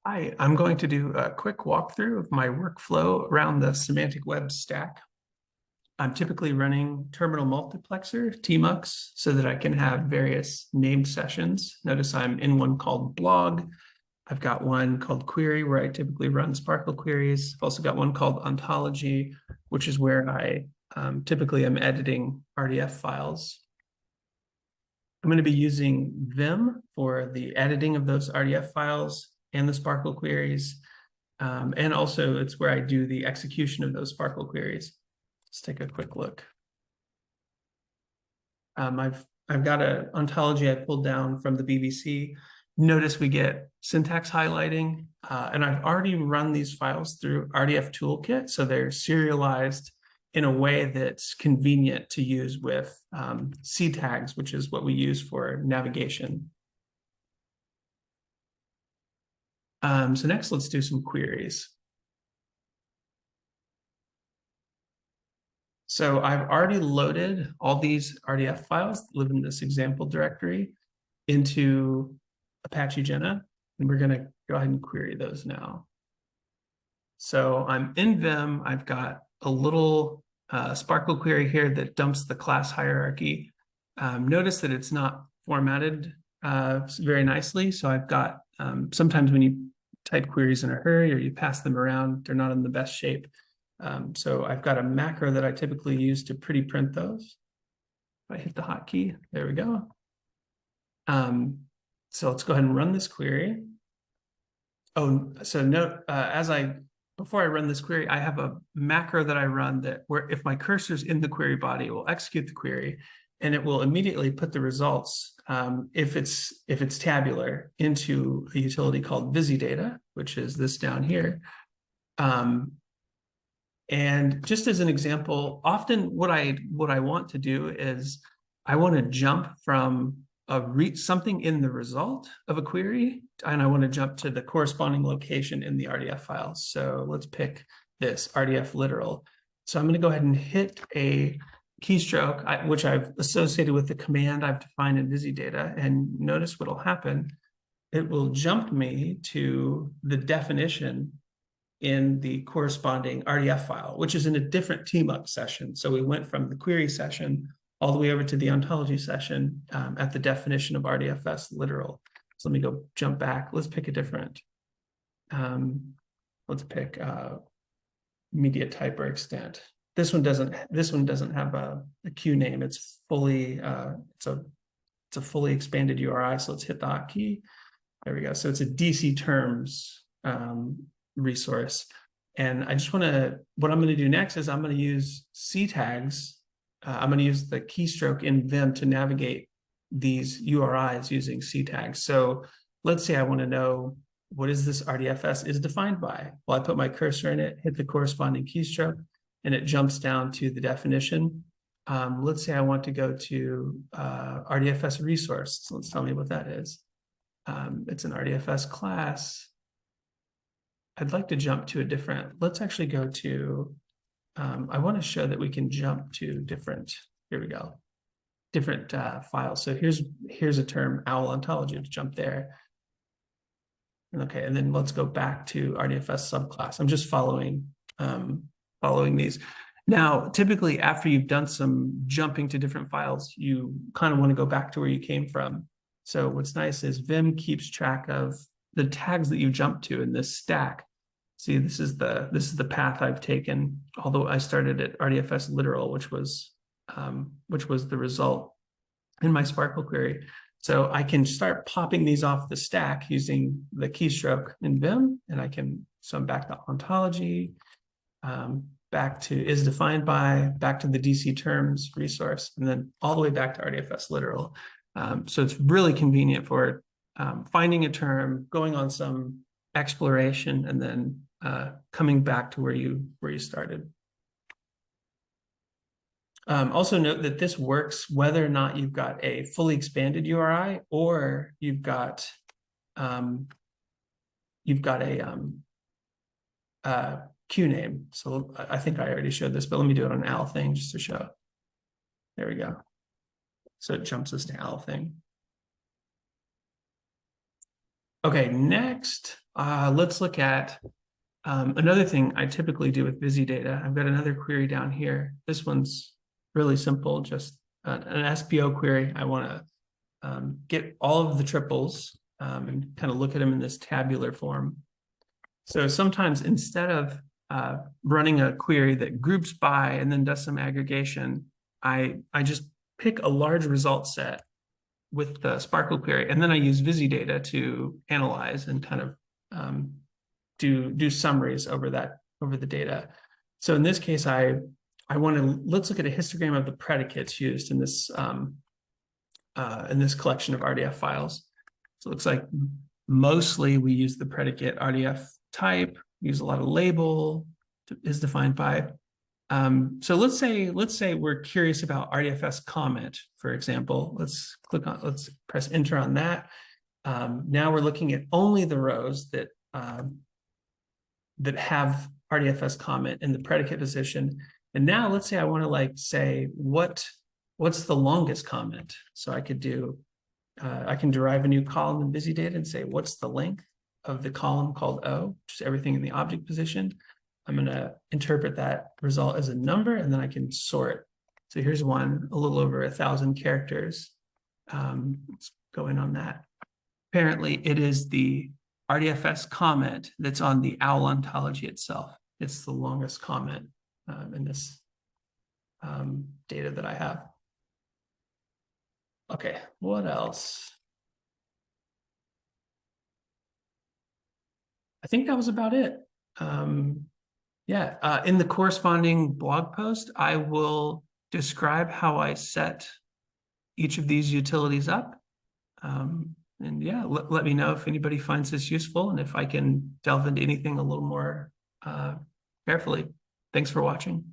Hi, I'm going to do a quick walkthrough of my workflow around the semantic web stack. I'm typically running terminal multiplexer, tmux, so that I can have various named sessions. Notice I'm in one called blog. I've got one called query, where I typically run SPARQL queries. I've also got one called ontology, which is where I typically am editing RDF files. I'm going to be using Vim for the editing of those RDF files and the SPARQL queries. And also it's where I do the execution of those SPARQL queries. Let's take a quick look. I've got an ontology I pulled down from the BBC. Notice we get syntax highlighting, and I've already run these files through RDF Toolkit, so they're serialized in a way that's convenient to use with C tags, which is what we use for navigation. So next, let's do some queries. So I've already loaded all these RDF files that live in this example directory into Apache Jenna, and we're going to go ahead and query those now. So I'm in Vim. I've got a little SPARQL query here that dumps the class hierarchy. Notice that it's not formatted very nicely. So I've got, sometimes when you type queries in a hurry or you pass them around, they're not in the best shape. So I've got a macro that I typically use to pretty print those. If I hit the hotkey, there we go. So let's go ahead and run this query. Oh, so note, before I run this query, I have a macro that I run that where if my cursor's in the query body, it will execute the query and it will immediately put the results, if it's tabular, into a utility called VisiData, which is this down here. And just as an example, often what I want to do is I want to jump from something in the result of a query, and I want to jump to the corresponding location in the RDF file. So let's pick this RDF literal. So I'm going to go ahead and hit a keystroke, which I've associated with the command I've defined in VisiData, and notice what will happen. It will jump me to the definition in the corresponding RDF file, which is in a different tmux session. So we went from the query session all the way over to the ontology session at the definition of RDFS literal. So let me go jump back. Let's pick a different, let's pick media type or extent. This one doesn't have a Q name. It's fully, it's a fully expanded URI. So let's hit the hotkey. There we go. So it's a DC terms resource. And I just want to, what I'm going to do next is I'm going to use C tags. I'm going to use the keystroke in Vim to navigate these URIs using C tags. So let's say I want to know what is this RDFS is defined by. Well, I put my cursor in it, hit the corresponding keystroke, and it jumps down to the definition. Let's say I want to go to RDFS resource. So let's tell me what that is. It's an RDFS class. I'd like to jump to a different, let's actually go to, I want to show that we can jump to different, here we go, different files. So here's a term, OWL ontology, to jump there. Okay, and then let's go back to RDFS subclass. I'm just following these. Now, typically after you've done some jumping to different files, you kind of want to go back to where you came from. So what's nice is Vim keeps track of the tags that you jump to in this stack. See, this is the path I've taken, although I started at RDFS literal, which was the result in my SPARQL query. So I can start popping these off the stack using the keystroke in Vim, and so I'm back to ontology, back to is defined by, back to the DC terms resource, and then all the way back to RDFS literal. So it's really convenient for finding a term, going on some exploration, and then coming back to where you started. Also note that this works whether or not you've got a fully expanded URI or you've got a Q name. So I think I already showed this, but let me do it on OWL thing just to show. There we go. So it jumps us to OWL thing. Okay, next, Let's look at another thing I typically do with busy data. I've got another query down here. This one's really simple, just an SPO query. I want to get all of the triples and kind of look at them in this tabular form. So sometimes instead of running a query that groups by and then does some aggregation, I just pick a large result set with the SPARQL query, and then I use busy data to analyze and kind of do summaries over the data. So in this case, let's look at a histogram of the predicates used in this collection of RDF files. So it looks like mostly we use the predicate RDF type, use a lot of label is defined by. So let's say we're curious about RDFS comment, for example. Let's press enter on that. Now we're looking at only the rows that have RDFS comment in the predicate position. And now let's say I want to say what's the longest comment. So I could do I can derive a new column in busy data and say what's the length of the column called O, which is everything in the object position. I'm going to interpret that result as a number, and then I can sort. So here's one, a little over 1,000 characters. Let's go in on that. Apparently, it is the RDFS comment that's on the OWL ontology itself. It's the longest comment in this data that I have. Okay, what else? I think that was about it. Yeah, in the corresponding blog post, I will describe how I set each of these utilities up. And yeah, let me know if anybody finds this useful and if I can delve into anything a little more carefully. Thanks for watching.